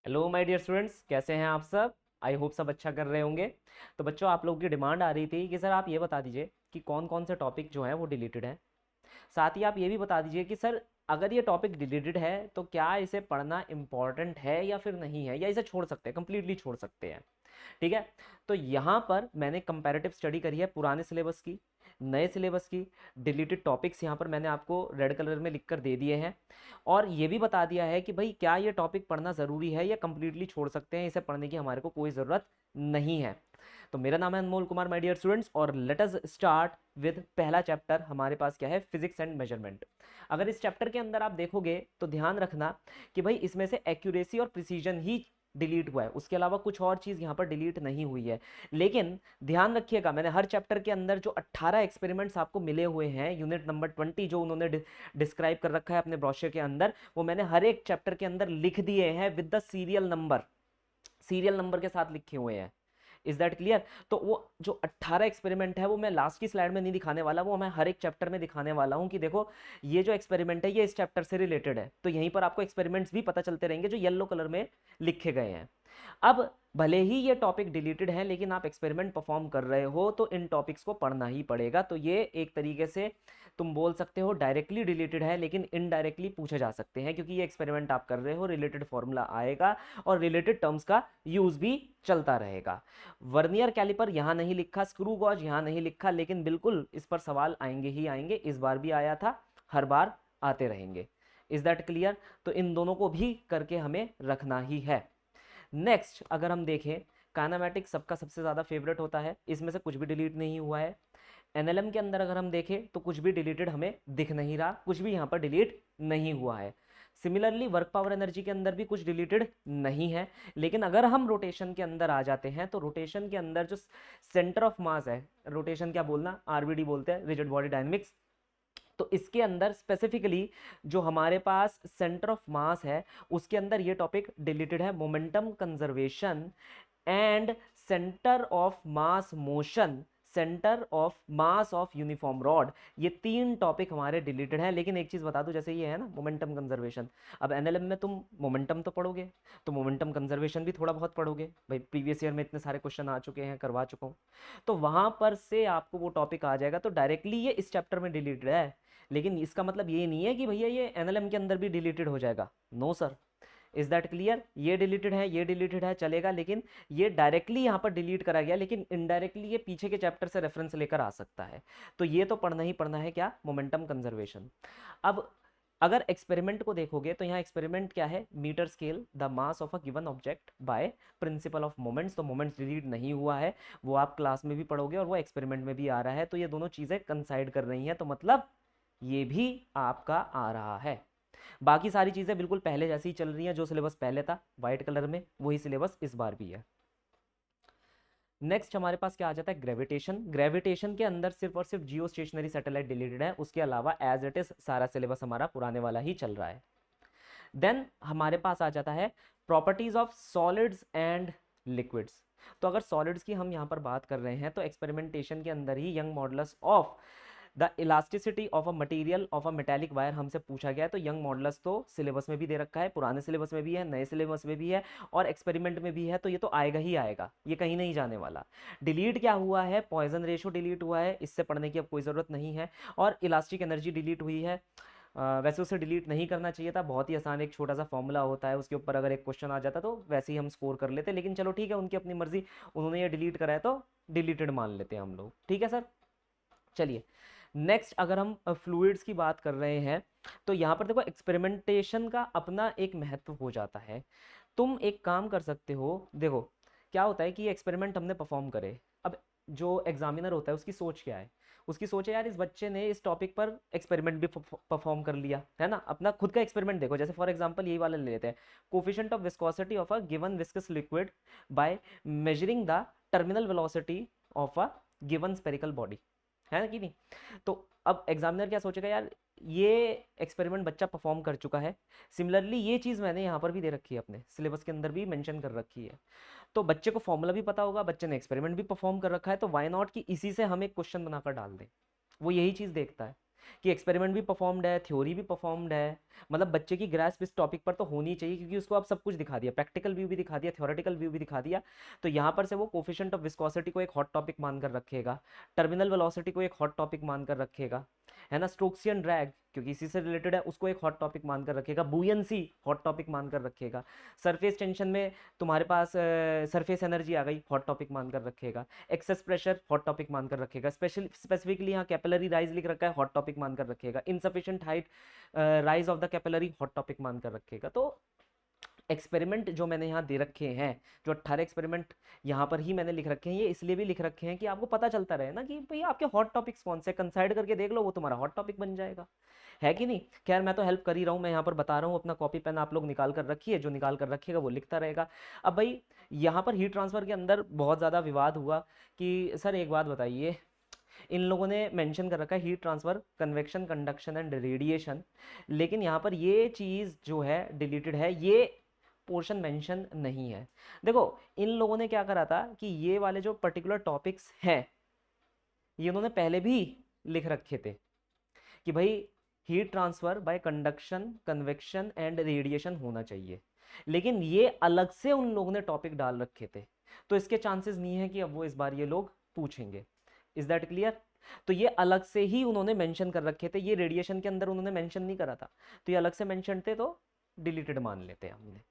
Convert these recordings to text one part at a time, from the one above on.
Hello my dear students, कैसे हैं आप सब। आई होप सब अच्छा कर रहे होंगे। तो बच्चों, आप लोगों की डिमांड आ रही थी कि सर आप ये बता दीजिए कि कौन कौन से टॉपिक जो हैं वो डिलीटेड हैं। साथ ही आप ये भी बता दीजिए कि सर अगर ये टॉपिक डिलीटेड है तो क्या इसे पढ़ना इम्पॉर्टेंट है या फिर नहीं है, या इसे छोड़ सकते हैं, कंप्लीटली छोड़ सकते हैं। ठीक है। तो यहाँ पर मैंने कंपैरेटिव स्टडी करी है पुराने सिलेबस की, नए सिलेबस की। डिलीटेड टॉपिक्स यहाँ पर मैंने आपको रेड कलर में लिख कर दे दिए हैं, और ये भी बता दिया है कि भाई क्या ये टॉपिक पढ़ना ज़रूरी है या कंप्लीटली छोड़ सकते हैं, इसे पढ़ने की हमारे को कोई ज़रूरत नहीं है। तो मेरा नाम है अनमोल कुमार माय डियर स्टूडेंट्स, और लेट अस स्टार्ट विद पहला चैप्टर। हमारे पास क्या है? Physics and measurement. अगर इस चैप्टर के अंदर आप देखोगे तो ध्यान रखना कि भाई इसमें से एक्यूरेसी और प्रिसीजन ही डिलीट हुआ है, उसके अलावा कुछ और चीज़ यहाँ पर डिलीट नहीं हुई है। लेकिन ध्यान रखिएगा, मैंने हर चैप्टर के अंदर जो 18 एक्सपेरिमेंट्स आपको मिले हुए हैं, यूनिट नंबर 20 जो उन्होंने डिस्क्राइब कर रखा है अपने ब्रोशर के अंदर, वो मैंने हर एक चैप्टर के अंदर लिख दिए हैं विद द सीरियल नंबर के साथ लिखे हुए हैं। Is that clear? तो वो जो 18 एक्सपेरिमेंट है वो मैं लास्ट की स्लाइड में नहीं दिखाने वाला, वो मैं हर एक चैप्टर में दिखाने वाला हूँ कि देखो ये जो एक्सपेरिमेंट है ये इस चैप्टर से रिलेटेड है। तो यहीं पर आपको एक्सपेरिमेंट्स भी पता चलते रहेंगे जो येलो कलर में लिखे गए हैं। अब भले ही ये टॉपिक डिलीटेड है, लेकिन आप एक्सपेरिमेंट परफॉर्म कर रहे हो तो इन टॉपिक्स को पढ़ना ही पड़ेगा। तो ये एक तरीके से तुम बोल सकते हो डायरेक्टली डिलीटेड है, लेकिन इनडायरेक्टली पूछे जा सकते हैं, क्योंकि ये एक्सपेरिमेंट आप कर रहे हो, रिलेटेड फॉर्मूला आएगा और रिलेटेड टर्म्स का यूज भी चलता रहेगा। वर्नियर कैलिपर यहाँ नहीं लिखा, स्क्रू गॉज यहाँ नहीं लिखा, लेकिन बिल्कुल इस पर सवाल आएंगे ही आएंगे। इस बार भी आया था, हर बार आते रहेंगे। Is that clear? तो इन दोनों को भी करके हमें रखना ही है। नेक्स्ट अगर हम देखें, काइनेमैटिक्स सबका सबसे ज़्यादा फेवरेट होता है, इसमें से कुछ भी डिलीट नहीं हुआ है। एनएलएम के अंदर अगर हम देखें तो कुछ भी डिलीटेड हमें दिख नहीं रहा, कुछ भी यहाँ पर डिलीट नहीं हुआ है। सिमिलरली वर्क पावर एनर्जी के अंदर भी कुछ डिलीटेड नहीं है। लेकिन अगर हम रोटेशन के अंदर आ जाते हैं तो रोटेशन के अंदर जो सेंटर ऑफ मास है, रोटेशन क्या बोलना, आरबीडी बोलते हैं, रिजिड बॉडी डायनेमिक्स। तो इसके अंदर स्पेसिफिकली जो हमारे पास सेंटर ऑफ मास है उसके अंदर ये टॉपिक डिलीटेड है, momentum conservation and centre of mass motion, centre of mass of uniform rod. ये तीन टॉपिक हमारे डिलीटेड हैं। लेकिन एक चीज बता दूं, जैसे ये है ना मोमेंटम कंजर्वेशन, अब एनएलएम में तुम मोमेंटम तो पढ़ोगे, तो मोमेंटम कंजर्वेशन भी थोड़ा बहुत पढ़ोगे भाई, प्रीवियस ईयर में इतने सारे क्वेश्चन आ चुके हैं, करवा चुका हूं। तो वहां पर से आपको वो टॉपिक आ जाएगा। तो डायरेक्टली ये इस चैप्टर में डिलीटेड है, लेकिन इसका मतलब ये नहीं है कि भैया ये एनएलएम के अंदर भी डिलीटेड हो जाएगा। No sir. Is that clear? ये डिलीटेड है, ये डिलीटेड है, चलेगा, लेकिन ये डायरेक्टली यहाँ पर डिलीट करा गया, लेकिन इनडायरेक्टली ये पीछे के चैप्टर से रेफरेंस लेकर आ सकता है। तो ये तो पढ़ना ही पढ़ना है, क्या? Momentum conservation. अब अगर एक्सपेरिमेंट को देखोगे तो यहाँ एक्सपेरिमेंट क्या है? Metre scale the mass of a given object by principle of moments. तो मोमेंट्स डिलीट नहीं हुआ है, वो आप क्लास में भी पढ़ोगे और वो एक्सपेरिमेंट में भी आ रहा है। तो ये दोनों चीजें कंसाइड कर रही हैं, तो मतलब ये भी आपका आ रहा है। बाकी सारी चीजें बिल्कुल पहले जैसी ही चल रही हैं, जो सिलेबस पहले था व्हाइट कलर में वही सिलेबस इस बार भी है। नेक्स्ट हमारे पास क्या आ जाता है? ग्रेविटेशन। ग्रेविटेशन के अंदर सिर्फ और सिर्फ जियो स्टेशनरी सैटेलाइट डिलीटेड है, उसके अलावा एज इट इज सारा सिलेबस हमारा पुराने वाला ही चल रहा है। देन हमारे पास आ जाता है properties of solids and liquids. तो अगर सॉलिड्स की हम यहाँ पर बात कर रहे हैं तो एक्सपेरिमेंटेशन के अंदर ही Young modulus of the elasticity of a material of a metallic wire हमसे पूछा गया है। तो यंग मॉडुलस तो सिलेबस में भी दे रखा है, पुराने सिलेबस में भी है, नए सिलेबस में भी है और एक्सपेरिमेंट में भी है। तो ये तो आएगा ही आएगा, ये कहीं नहीं जाने वाला। डिलीट क्या हुआ है? पॉइजन रेशो डिलीट हुआ है, इससे पढ़ने की अब कोई ज़रूरत नहीं है। और इलास्टिक एनर्जी डिलीट हुई है। वैसे उसे डिलीट नहीं करना चाहिए था, बहुत ही आसान एक छोटा सा फॉर्मूला होता है, उसके ऊपर अगर एक क्वेश्चन आ जाता तो वैसे ही हम स्कोर कर लेते। लेकिन चलो ठीक है, उनकी अपनी मर्जी, उन्होंने ये डिलीट करा है तो डिलीटेड मान लेते हैं हम लोग। ठीक है सर, चलिए। नेक्स्ट अगर हम फ्लूइड्स की बात कर रहे हैं तो यहाँ पर देखो एक्सपेरिमेंटेशन का अपना एक महत्व हो जाता है। तुम एक काम कर सकते हो, देखो क्या होता है कि ये एक्सपेरिमेंट हमने परफॉर्म करे। अब जो एग्जामिनर होता है उसकी सोच क्या है? उसकी सोच है यार इस बच्चे ने इस टॉपिक पर एक्सपेरिमेंट भी परफॉर्म कर लिया है ना, अपना खुद का एक्सपेरिमेंट देखो। जैसे फॉर एग्जांपल यही वाला ले लेते हैं, coefficient of viscosity of a given viscous liquid by measuring the terminal velocity of a given spherical body, है ना कि नहीं? तो अब एग्जामिनर क्या सोचेगा, यार ये एक्सपेरिमेंट बच्चा परफॉर्म कर चुका है, सिमिलरली ये चीज़ मैंने यहाँ पर भी दे रखी है, अपने सिलेबस के अंदर भी मेंशन कर रखी है। तो बच्चे को फॉर्मूला भी पता होगा, बच्चे ने एक्सपेरिमेंट भी परफॉर्म कर रखा है, तो वाई नॉट कि इसी से हम एक क्वेश्चन बनाकर डाल दें। वो यही चीज़ देखता है। कि एक्सपेरिमेंट भी परफॉर्म्ड है, थ्योरी भी परफॉर्म्ड है, मतलब बच्चे की ग्रास्प इस टॉपिक पर तो होनी चाहिए, क्योंकि उसको आप सब कुछ दिखा दिया, प्रैक्टिकल व्यू भी दिखा दिया, थ्योरेटिकल व्यू भी दिखा दिया। तो यहाँ पर से वो कोफिशिएंट ऑफ विस्कोसिटी को एक हॉट टॉपिक मानकर रखेगा, टर्मिनल वेलोसिटी को एक हॉट टॉपिक मानकर रखेगा, है ना, स्टोक्सियन ड्रैग क्योंकि इसी से रिलेटेड है उसको एक हॉट टॉपिक मानकर रखेगा, बुयंसी हॉट टॉपिक मानकर रखेगा, सरफेस टेंशन में तुम्हारे पास सरफेस एनर्जी आ गई, हॉट टॉपिक मानकर रखेगा, एक्सेस प्रेशर हॉट टॉपिक मानकर रखेगा, स्पेसिफिकली यहाँ कैपिलरी राइज लिख रखा है, हॉट टॉपिक मानकर रखेगा, insufficient height rise of the capillary hot topic मानकर रखेगा। तो एक्सपेरिमेंट जो मैंने यहाँ दे रखे हैं, जो 18 एक्सपेरिमेंट यहाँ पर ही मैंने लिख रखे हैं, ये इसलिए भी लिख रखे हैं कि आपको पता चलता रहे ना कि भाई आपके हॉट टॉपिक्स कौन से, कंसाइड करके देख लो, वो तुम्हारा हॉट टॉपिक बन जाएगा, है कि नहीं। खैर मैं तो हेल्प कर ही रहा हूँ, मैं यहाँ पर बता रहा हूँ, अपना कॉपी पेन आप लोग निकाल कर रखिए, जो निकाल कर रखिएगा वो लिखता रहेगा। अब भाई यहाँ पर हीट ट्रांसफर के अंदर बहुत ज़्यादा विवाद हुआ कि सर एक बात बताइए, इन लोगों ने मेंशन कर रखा है heat transfer, convection, conduction and radiation, लेकिन यहाँ पर ये चीज़ जो है डिलीटेड है, ये पोर्शन मेंशन नहीं है। देखो इन लोगों ने क्या करा था कि ये वाले जो पर्टिकुलर टॉपिक्स हैं ये उन्होंने पहले भी लिख रखे थे कि भाई heat transfer by conduction, convection and radiation होना चाहिए, लेकिन ये अलग से उन लोगों ने टॉपिक डाल रखे थे, तो इसके चांसेस नहीं है कि अब वो इस बार ये लोग पूछेंगे। Is that clear. तो ये अलग से ही उन्होंने मेंशन कर रखे थे, ये रेडिएशन के अंदर उन्होंने मेंशन नहीं करा था, तो ये अलग से मेंशन थे तो डिलीटेड मान लेते हैं हमने,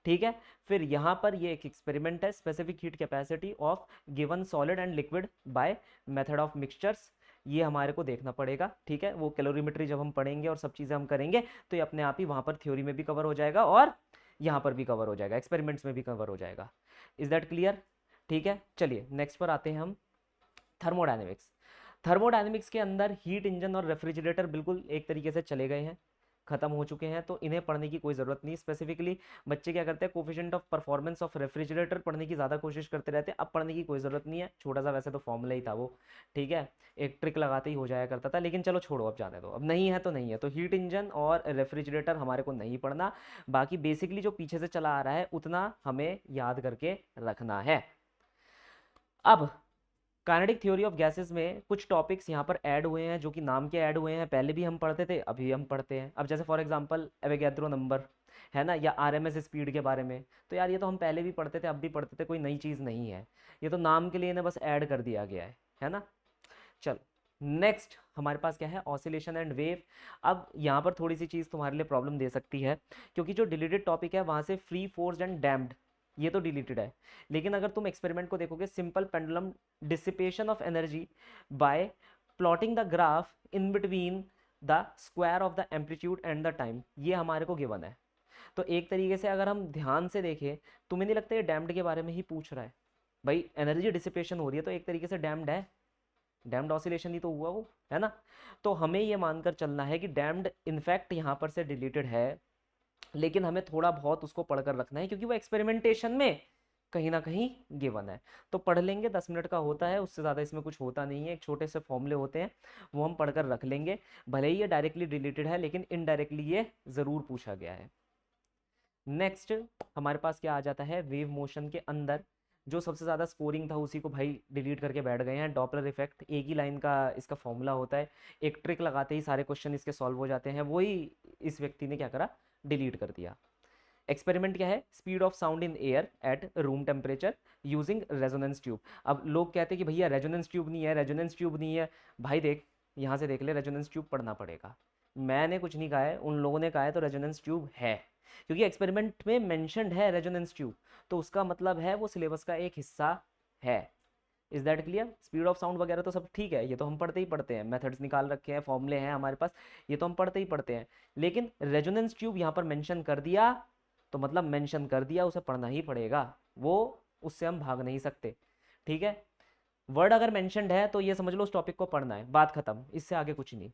ठीक है। फिर यहाँ पर ये एक एक्सपेरिमेंट है, specific heat capacity of given solid and liquid by method of mixtures, ये हमारे को देखना पड़ेगा, ठीक है। वो कैलोरीमेट्री जब हम पढ़ेंगे और सब चीज़ें हम करेंगे तो ये अपने आप ही वहाँ पर थ्योरी में भी कवर हो जाएगा और यहाँ पर भी कवर हो जाएगा, एक्सपेरिमेंट्स में भी कवर हो जाएगा। इज दैट क्लियर, ठीक है। चलिए नेक्स्ट पर आते हैं हम, थर्मोडायनेमिक्स। थर्मोडायनेमिक्स के अंदर हीट इंजन और रेफ्रिजरेटर बिल्कुल एक तरीके से चले गए हैं, खत्म हो चुके हैं, तो इन्हें पढ़ने की कोई ज़रूरत नहीं। स्पेसिफिकली बच्चे क्या करते हैं, coefficient of performance of refrigerator पढ़ने की ज़्यादा कोशिश करते रहते हैं, अब पढ़ने की कोई ज़रूरत नहीं है, छोटा सा वैसे तो फॉर्मूला ही था वो, ठीक है, एक ट्रिक लगाते ही हो जाया करता था, लेकिन चलो छोड़ो, अब जाने दो, अब नहीं है तो नहीं है। तो हीट इंजन और रेफ्रिजरेटर हमारे को नहीं पढ़ना, बाकी बेसिकली जो पीछे से चला आ रहा है उतना हमें याद करके रखना है। अब काइनेटिक थ्योरी ऑफ गैसेस में कुछ टॉपिक्स यहाँ पर ऐड हुए हैं, जो कि नाम के ऐड हुए हैं, पहले भी हम पढ़ते थे अभी हम पढ़ते हैं। अब जैसे फॉर एग्जांपल एवोगैड्रो नंबर है ना, या आरएमएस स्पीड के बारे में, तो यार ये तो हम पहले भी पढ़ते थे अब भी पढ़ते थे, कोई नई चीज़ नहीं है, ये तो नाम के लिए इन्हें बस ऐड कर दिया गया है ना। चल नेक्स्ट हमारे पास क्या है, ऑसिलेशन एंड वेव। अब यहाँ पर थोड़ी सी चीज़ तुम्हारे लिए प्रॉब्लम दे सकती है, क्योंकि जो डिलीटेड टॉपिक है वहाँ से फ्री, फोर्स्ड एंड डैम्प्ड ये तो डिलीटेड है, लेकिन अगर तुम एक्सपेरिमेंट को देखोगे, simple pendulum dissipation of energy by plotting the graph in between the square of the amplitude and the time, ये हमारे को गिवन है। तो एक तरीके से अगर हम ध्यान से देखें, तुम्हें नहीं लगता ये डैम्ड के बारे में ही पूछ रहा है, भाई एनर्जी डिसिपेशन हो रही है तो एक तरीके से डैम्ड है, डैम्ड ऑसिलेशन ही तो हुआ वो, है ना। तो हमें ये मानकर चलना है कि डैम्ड इनफैक्ट यहाँ पर से डिलीटेड है, लेकिन हमें थोड़ा बहुत उसको पढ़कर रखना है, क्योंकि वो एक्सपेरिमेंटेशन में कहीं ना कहीं गिवन है। तो पढ़ लेंगे, 10 मिनट का होता है, उससे ज़्यादा इसमें कुछ होता नहीं है, एक छोटे से फॉर्मूले होते हैं वो हम पढ़कर रख लेंगे, भले ही ये डायरेक्टली रिलेटेड है लेकिन इनडायरेक्टली ये ज़रूर पूछा गया है। नेक्स्ट हमारे पास क्या आ जाता है, वेव मोशन के अंदर जो सबसे ज़्यादा स्कोरिंग था उसी को भाई डिलीट करके बैठ गए हैं, डॉपलर इफेक्ट, एक ही लाइन का इसका फॉर्मूला होता है, एक ट्रिक लगाते ही सारे क्वेश्चन इसके सॉल्व हो जाते हैं, वही इस व्यक्ति ने क्या करा, डिलीट कर दिया। एक्सपेरिमेंट क्या है, speed of sound in air at room temperature using resonance tube. अब लोग कहते हैं कि भैया रेजोनेंस ट्यूब नहीं है, रेजोनेंस ट्यूब नहीं है, भाई देख यहाँ से देख ले, रेजोनेंस ट्यूब पढ़ना पड़ेगा, मैंने कुछ नहीं कहा है, उन लोगों ने कहा है, तो रेजोनेंस ट्यूब है, क्योंकि एक्सपेरिमेंट में मेंशन्ड है रेजोनेंस ट्यूब, तो उसका मतलब है वो सिलेबस का एक हिस्सा है। Is that clear. Speed of sound वगैरह तो सब ठीक है, ये तो हम पढ़ते ही पढ़ते हैं, मेथड्स निकाल रखे हैं, फॉर्मूले हैं हमारे पास, ये तो हम पढ़ते ही पढ़ते हैं, लेकिन रेजोनेंस ट्यूब यहाँ पर मेंशन कर दिया तो मतलब मेंशन कर दिया, उसे पढ़ना ही पड़ेगा, वो उससे हम भाग नहीं सकते, ठीक है। वर्ड अगर मेंशन्ड है तो ये समझ लो उस टॉपिक को पढ़ना है, बात खत्म, इससे आगे कुछ नहीं।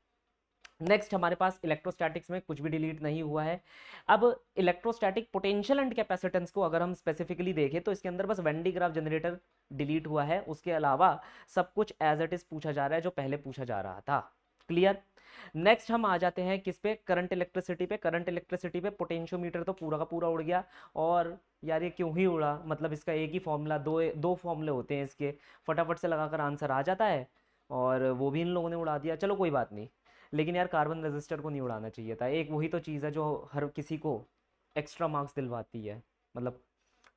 नेक्स्ट हमारे पास इलेक्ट्रोस्टैटिक्स में कुछ भी डिलीट नहीं हुआ है। अब इलेक्ट्रोस्टैटिक पोटेंशियल एंड कैपेसिटेंस को अगर हम स्पेसिफिकली देखें तो इसके अंदर बस when D graph generator delete हुआ है, उसके अलावा सब कुछ एज इट इज पूछा जा रहा है जो पहले पूछा जा रहा था। क्लियर। नेक्स्ट हम आ जाते हैं किस पे, करंट इलेक्ट्रिसिटी पे। करंट इलेक्ट्रिसिटी पे पोटेंशियोमीटर तो पूरा का पूरा उड़ गया, और यार ये क्यों ही उड़ा, मतलब इसका एक ही फॉर्मूला, दो फॉर्मूले होते हैं इसके, फटाफट से लगाकर आंसर आ जाता है, और वो भी इन लोगों ने उड़ा दिया, चलो कोई बात नहीं। लेकिन यार कार्बन रजिस्टर को नहीं उड़ाना चाहिए था। एक वही तो चीज़ है जो हर किसी को एक्स्ट्रा मार्क्स दिलवाती है, मतलब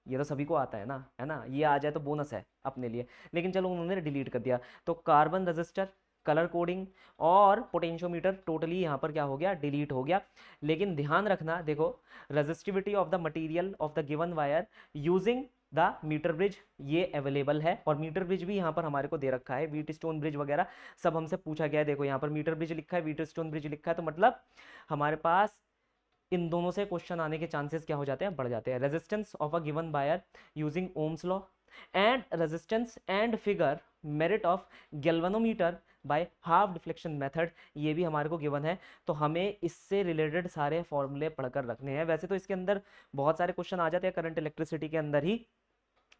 ये तो सभी को आता है ना, ये आ जाए तो बोनस है अपने लिए। लेकिन चलो उन्होंने डिलीट कर दिया, तो कार्बन रजिस्टर, कलर कोडिंग और पोटेंशियोमीटर टोटली यहाँ पर क्या हो गया, डिलीट हो गया। लेकिन ध्यान रखना, देखो resistivity of the material of the given wire using the metre bridge, ये अवेलेबल है। और मीटर ब्रिज भी यहाँ पर हमारे को दे रखा है, व्हीट स्टोन ब्रिज वगैरह सब हमसे पूछा गया है। देखो यहाँ पर मीटर ब्रिज लिखा है, व्हीट स्टोन ब्रिज लिखा है, तो मतलब हमारे पास इन दोनों से क्वेश्चन आने के चांसेस क्या हो जाते हैं, बढ़ जाते हैं। Resistance of a given wire using Ohm's law and resistance and figure merit of galvanometer by half deflection method, ये भी हमारे को गिवन है। तो हमें इससे रिलेटेड सारे फॉर्मूले पढ़कर रखने हैं। वैसे तो इसके अंदर बहुत सारे क्वेश्चन आ जाते हैं करंट इलेक्ट्रिसिटी के अंदर ही,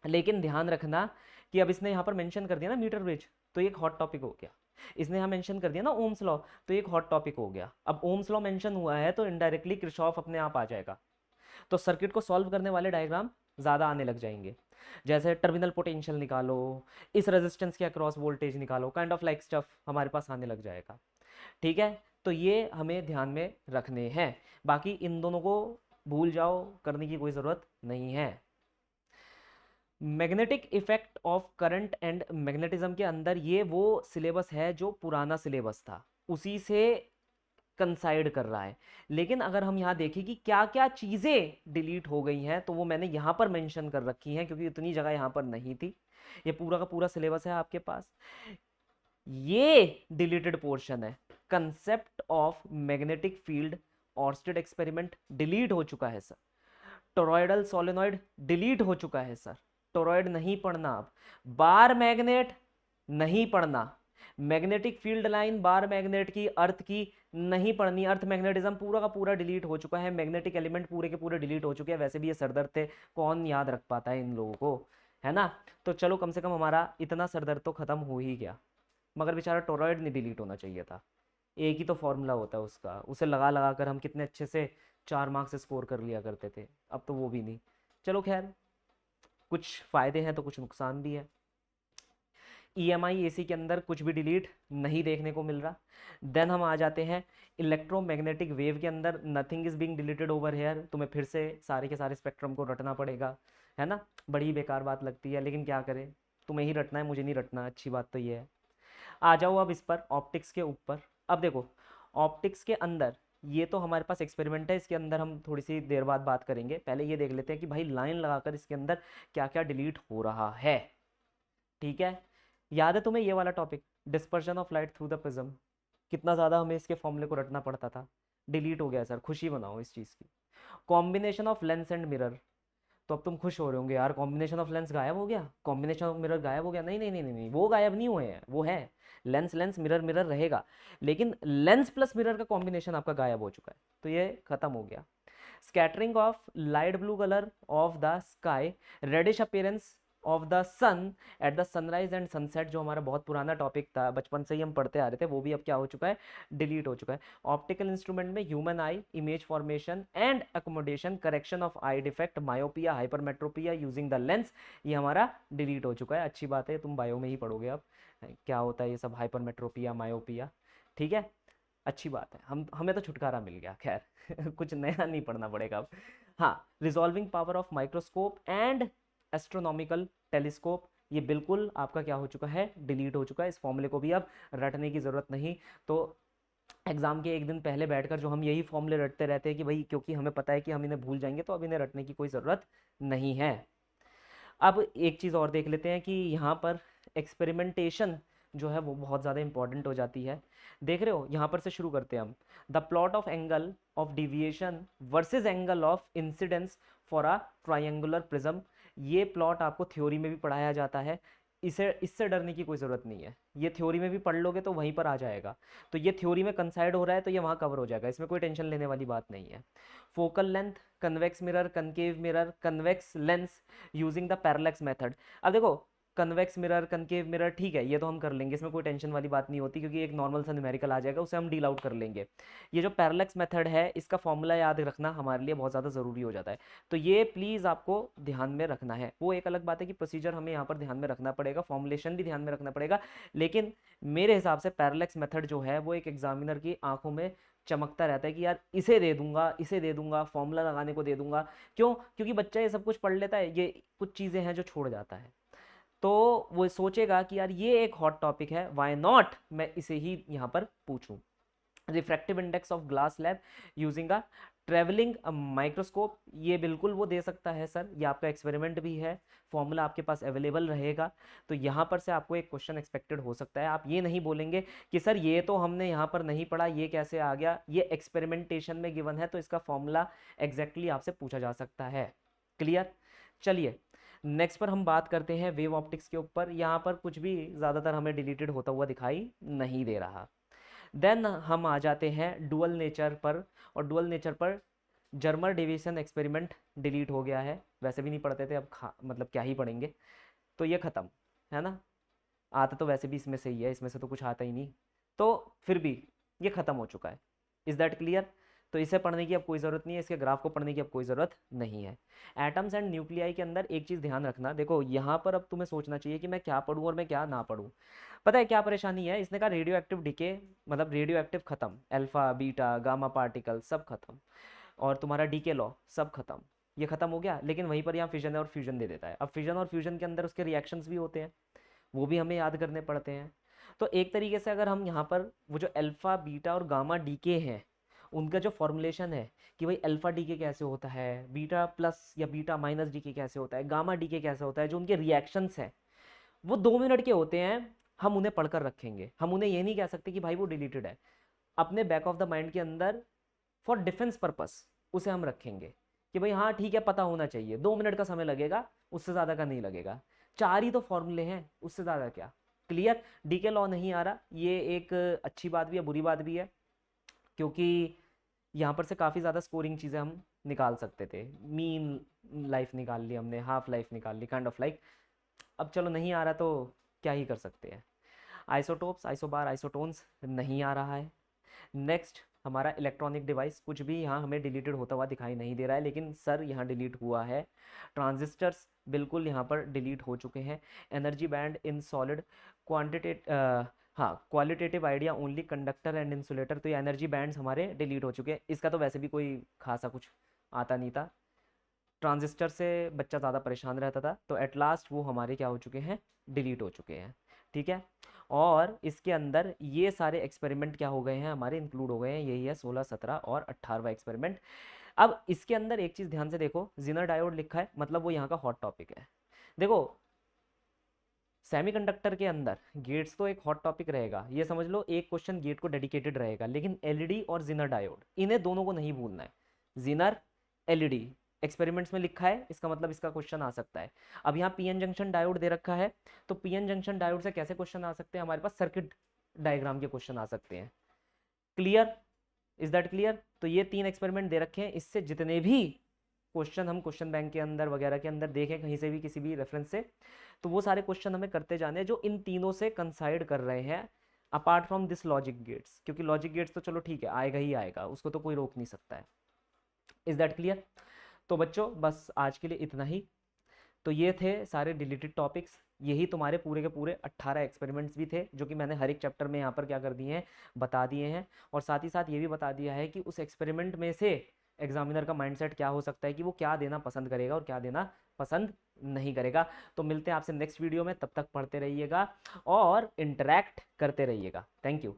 लेकिन ध्यान रखना कि अब इसने यहाँ पर मेंशन कर दिया ना मीटर ब्रिज, तो ये एक हॉट टॉपिक हो गया। इसने यहाँ मेंशन कर दिया ना ओम्स लॉ, तो एक हॉट टॉपिक हो गया। अब ओम्स लॉ मेंशन हुआ है तो इनडायरेक्टली किरचॉफ अपने आप आ जाएगा, तो सर्किट को सॉल्व करने वाले डायग्राम ज़्यादा आने लग जाएंगे। जैसे टर्मिनल पोटेंशियल निकालो, इस रेजिस्टेंस के अक्रॉस वोल्टेज निकालो, काइंड ऑफ लाइक स्टफ हमारे पास आने लग जाएगा। ठीक है, तो ये हमें ध्यान में रखने हैं। बाकी इन दोनों को भूल जाओ, करने की कोई ज़रूरत नहीं है। Magnetic effect of current and magnetism के अंदर ये वो सिलेबस है जो पुराना सिलेबस था, उसी से कंसाइड कर रहा है। लेकिन अगर हम यहाँ देखें कि क्या क्या चीज़ें डिलीट हो गई हैं, तो वो मैंने यहाँ पर मेंशन कर रखी हैं, क्योंकि इतनी जगह यहाँ पर नहीं थी। ये पूरा का पूरा सिलेबस है आपके पास। ये डिलीटेड पोर्शन है, concept of magnetic field Oersted experiment delete हो चुका है सर। टोरॉयडल सोलेनॉइड डिलीट हो चुका है सर, टोरॉयड नहीं पढ़ना। अब बार मैग्नेट नहीं पढ़ना, magnetic field line bar magnet की अर्थ की नहीं पढ़नी। अर्थ मैग्नेटिज्म पूरा का पूरा डिलीट हो चुका है, मैग्नेटिक एलिमेंट पूरे के पूरे डिलीट हो चुके हैं। वैसे भी ये सरदर्द थे, कौन याद रख पाता है इन लोगों को, है ना। तो चलो कम से कम हमारा इतना सरदर्द तो खत्म हो ही गया। मगर बेचारा टोरॉयड नहीं डिलीट होना चाहिए था, एक ही तो फॉर्मूला होता है उसका, उसे लगा लगा कर हम कितने अच्छे से 4 मार्क्स स्कोर कर लिया करते थे, अब तो वो भी नहीं। चलो खैर, कुछ फ़ायदे हैं तो कुछ नुकसान भी है। EMI AC के अंदर कुछ भी डिलीट नहीं देखने को मिल रहा। देन हम आ जाते हैं इलेक्ट्रोमैग्नेटिक वेव के अंदर, nothing is being deleted over here. तुम्हें फिर से सारे के सारे स्पेक्ट्रम को रटना पड़ेगा, है ना। बड़ी बेकार बात लगती है, लेकिन क्या करें, तुम्हें ही रटना है, मुझे नहीं रटना। अच्छी बात तो ये है। आ जाओ अब इस पर, ऑप्टिक्स के ऊपर। अब देखो ऑप्टिक्स के अंदर ये तो हमारे पास एक्सपेरिमेंट है, इसके अंदर हम थोड़ी सी देर बाद बात करेंगे। पहले ये देख लेते हैं कि भाई लाइन लगाकर इसके अंदर क्या क्या डिलीट हो रहा है। ठीक है, याद है तुम्हें ये वाला topic, dispersion of light through the prism, कितना ज़्यादा हमें इसके फॉर्मूले को रटना पड़ता था। डिलीट हो गया सर, खुशी बनाओ इस चीज़ की। Combination of lens and mirror, तो अब तुम खुश हो रहे होंगे यार, कॉम्बिनेशन ऑफ लेंस गायब हो गया, कॉम्बिनेशन ऑफ मिरर गायब हो गया। नहीं नहीं नहीं नहीं नहीं, वो गायब नहीं हुए हैं, वो है। लेंस लेंस मिरर मिरर रहेगा, लेकिन लेंस प्लस मिरर का कॉम्बिनेशन आपका गायब हो चुका है, तो ये खत्म हो गया। Scattering of light blue colour of the sky, reddish appearance of the sun at the sunrise and sunset, जो हमारा बहुत पुराना टॉपिक था, बचपन से ही हम पढ़ते आ रहे थे, वो भी अब क्या हो चुका है, डिलीट हो चुका है। ऑप्टिकल इंस्ट्रूमेंट में human I image formation and accommodation, correction of I defect, myopia, hypermetropia using the lens, ये हमारा डिलीट हो चुका है। अच्छी बात है, तुम बायो में ही पढ़ोगे अब क्या होता है ये सब, हाइपरमेट्रोपिया, मायोपिया। ठीक है, अच्छी बात है, हमें तो छुटकारा मिल गया। खैर कुछ नया नहीं पढ़ना पड़ेगा अब। हाँ, resolving power of microscope and astronomical telescope, ये बिल्कुल आपका क्या हो चुका है, डिलीट हो चुका है। इस फॉर्मूले को भी अब रटने की ज़रूरत नहीं। तो एग्जाम के एक दिन पहले बैठकर जो हम यही फॉर्मूले रटते रहते हैं कि भाई क्योंकि हमें पता है कि हम इन्हें भूल जाएंगे, तो अब इन्हें रटने की कोई ज़रूरत नहीं है। अब एक चीज़ और देख लेते हैं कि यहाँ पर एक्सपेरिमेंटेशन जो है वो बहुत ज़्यादा इंपॉर्टेंट हो जाती है। देख रहे हो, यहाँ पर से शुरू करते हैं हम। The plot of angle of deviation versus angle of incidence for a triangular prism, ये प्लॉट आपको थ्योरी में भी पढ़ाया जाता है। इससे डरने की कोई ज़रूरत नहीं है, ये थ्योरी में भी पढ़ लोगे तो वहीं पर आ जाएगा। तो ये थ्योरी में कंसाइड हो रहा है तो ये वहाँ कवर हो जाएगा, इसमें कोई टेंशन लेने वाली बात नहीं है। Focal length, convex mirror, concave mirror, convex lens using the parallax method. अब देखो कन्वेक्स मिरर, कनकेव मिरर, ठीक है, ये तो हम कर लेंगे, इसमें कोई टेंशन वाली बात नहीं होती, क्योंकि एक नॉर्मल सा न्यूमेरिकल आ जाएगा, उसे हम डील आउट कर लेंगे। ये जो पैरेलक्स मेथड है, इसका फॉर्मूला याद रखना हमारे लिए बहुत ज़्यादा ज़रूरी हो जाता है, तो ये प्लीज़ आपको ध्यान में रखना है। वो एक अलग बात है कि प्रोसीजर हमें यहाँ पर ध्यान में रखना पड़ेगा, फॉर्मुलेशन भी ध्यान में रखना पड़ेगा, लेकिन मेरे हिसाब से पैरेलक्स मेथड जो है वो एक एग्जामिनर की आंखों में चमकता रहता है कि यार इसे दे दूंगा, इसे दे दूंगा, फॉर्मूला लगाने को दे दूंगा। क्यों? क्योंकि बच्चा ये सब कुछ पढ़ लेता है, ये कुछ चीज़ें हैं जो छोड़ जाता है, तो वो सोचेगा कि यार ये एक हॉट टॉपिक है, वाई नॉट मैं इसे ही यहाँ पर पूछूं। Refractive index of glass slab using a travelling microscope, ये बिल्कुल वो दे सकता है सर, ये आपका एक्सपेरिमेंट भी है, फॉर्मूला आपके पास अवेलेबल रहेगा, तो यहाँ पर से आपको एक क्वेश्चन एक्सपेक्टेड हो सकता है। आप ये नहीं बोलेंगे कि सर ये तो हमने यहाँ पर नहीं पढ़ा, ये कैसे आ गया, ये एक्सपेरिमेंटेशन में गिवन है, तो इसका फॉर्मूला एग्जैक्टली आपसे पूछा जा सकता है। क्लियर? चलिए नेक्स्ट पर हम बात करते हैं वेव ऑप्टिक्स के ऊपर। यहाँ पर कुछ भी ज़्यादातर हमें डिलीटेड होता हुआ दिखाई नहीं दे रहा। देन हम आ जाते हैं डुअल नेचर पर, और डुअल नेचर पर जर्मर डेविएशन एक्सपेरिमेंट डिलीट हो गया है, वैसे भी नहीं पढ़ते थे, अब मतलब क्या ही पढ़ेंगे, तो ये ख़त्म है ना। आता तो वैसे भी इसमें से ही है, इसमें से तो कुछ आता ही नहीं, तो फिर भी ये ख़त्म हो चुका है। Is that clear? तो इसे पढ़ने की अब कोई ज़रूरत नहीं है, इसके ग्राफ को पढ़ने की अब कोई ज़रूरत नहीं है। एटम्स एंड न्यूक्लियाई के अंदर एक चीज़ ध्यान रखना, देखो यहाँ पर अब तुम्हें सोचना चाहिए कि मैं क्या पढ़ूँ और मैं क्या ना पढ़ूँ। पता है क्या परेशानी है? इसने कहा रेडियो एक्टिव डिके, मतलब रेडियो एक्टिव खत्म, अल्फा बीटा गामा पार्टिकल सब खत्म, और तुम्हारा डीके लॉ सब खत्म, ये खत्म हो गया, लेकिन वहीं पर यहाँ फिजन और फ्यूजन दे देता है। अब फिजन और फ्यूजन के अंदर उसके रिएक्शंस भी होते हैं, वो भी हमें याद करने पड़ते हैं। तो एक तरीके से अगर हम यहाँ पर वो जो अल्फा बीटा और गामा डीके हैं, उनका जो फॉर्मुलेशन है कि भाई अल्फा डीके कैसे होता है, बीटा प्लस या बीटा माइनस डीके कैसे होता है, गामा डीके कैसे होता है, जो उनके रिएक्शंस हैं वो 2 मिनट के होते हैं, हम उन्हें पढ़कर रखेंगे। हम उन्हें ये नहीं कह सकते कि भाई वो डिलीटेड है, अपने बैक ऑफ द माइंड के अंदर फॉर डिफेंस पर्पस उसे हम रखेंगे कि भाई हाँ ठीक है, पता होना चाहिए, 2 मिनट का समय लगेगा, उससे ज़्यादा का नहीं लगेगा, 4 ही तो फॉर्मूले हैं, उससे ज़्यादा क्या। क्लियर? डीके लॉ नहीं आ रहा, ये एक अच्छी बात भी है, बुरी बात भी है, क्योंकि यहाँ पर से काफ़ी ज़्यादा स्कोरिंग चीज़ें हम निकाल सकते थे। मीन लाइफ निकाल ली हमने, हाफ लाइफ निकाल ली, काइंड ऑफ लाइक। अब चलो नहीं आ रहा तो क्या ही कर सकते हैं। आइसोटोप्स, आइसोबार, आइसोटोन्स नहीं आ रहा है। नेक्स्ट हमारा इलेक्ट्रॉनिक डिवाइस, कुछ भी यहाँ हमें डिलीटेड होता हुआ दिखाई नहीं दे रहा है, लेकिन सर यहाँ डिलीट हुआ है। ट्रांजिस्टर्स बिल्कुल यहाँ पर डिलीट हो चुके हैं। एनर्जी बैंड इन सॉलिड क्वांटिटेट, हाँ qualitative idea only conductor and insulator, तो ये एनर्जी बैंड्स हमारे डिलीट हो चुके हैं, इसका तो वैसे भी कोई खासा कुछ आता नहीं था, ट्रांजिस्टर से बच्चा ज़्यादा परेशान रहता था, तो एट लास्ट वो हमारे क्या हो चुके हैं, डिलीट हो चुके हैं। ठीक है, और इसके अंदर ये सारे एक्सपेरिमेंट क्या हो गए हैं हमारे, इंक्लूड हो गए हैं, यही है 16, 17 और 18वां एक्सपेरिमेंट। अब इसके अंदर एक चीज़ ध्यान से देखो, जिनर डायोड लिखा है, मतलब वो यहाँ का हॉट टॉपिक है। देखो सेमीकंडक्टर के अंदर गेट्स तो एक हॉट टॉपिक रहेगा, ये समझ लो एक क्वेश्चन गेट को डेडिकेटेड रहेगा, लेकिन एलईडी और जिनर डायोड, इन्हें दोनों को नहीं भूलना है। जिनर, एलईडी एक्सपेरिमेंट्स में लिखा है, इसका मतलब इसका क्वेश्चन आ सकता है। अब यहाँ पीएन जंक्शन डायोड दे रखा है, तो पीएन जंक्शन डायोड से कैसे क्वेश्चन आ सकते हैं, हमारे पास सर्किट डायग्राम के क्वेश्चन आ सकते हैं। क्लियर? Is that clear? तो ये 3 एक्सपेरिमेंट दे रखे हैं, इससे जितने भी क्वेश्चन हम क्वेश्चन बैंक के अंदर वगैरह के अंदर देखें कहीं से भी किसी भी रेफरेंस से, तो वो सारे क्वेश्चन हमें करते जाने जो इन तीनों से कंसाइड कर रहे हैं, apart from this logic gates, क्योंकि लॉजिक गेट्स तो चलो ठीक है आएगा ही आएगा, उसको तो कोई रोक नहीं सकता है। Is that clear? तो बच्चों बस आज के लिए इतना ही। तो ये थे सारे डिलीटेड टॉपिक्स, यही तुम्हारे पूरे के पूरे 18 एक्सपेरिमेंट्स भी थे, जो कि मैंने हर एक चैप्टर में यहाँ पर क्या कर दिए हैं, बता दिए हैं, और साथ ही साथ ये भी बता दिया है कि उस एक्सपेरिमेंट में से एग्जामिनर का माइंडसेट क्या हो सकता है कि वो क्या देना पसंद करेगा और क्या देना पसंद नहीं करेगा। तो मिलते हैं आपसे नेक्स्ट वीडियो में, तब तक पढ़ते रहिएगा और इंटरेक्ट करते रहिएगा। Thank you.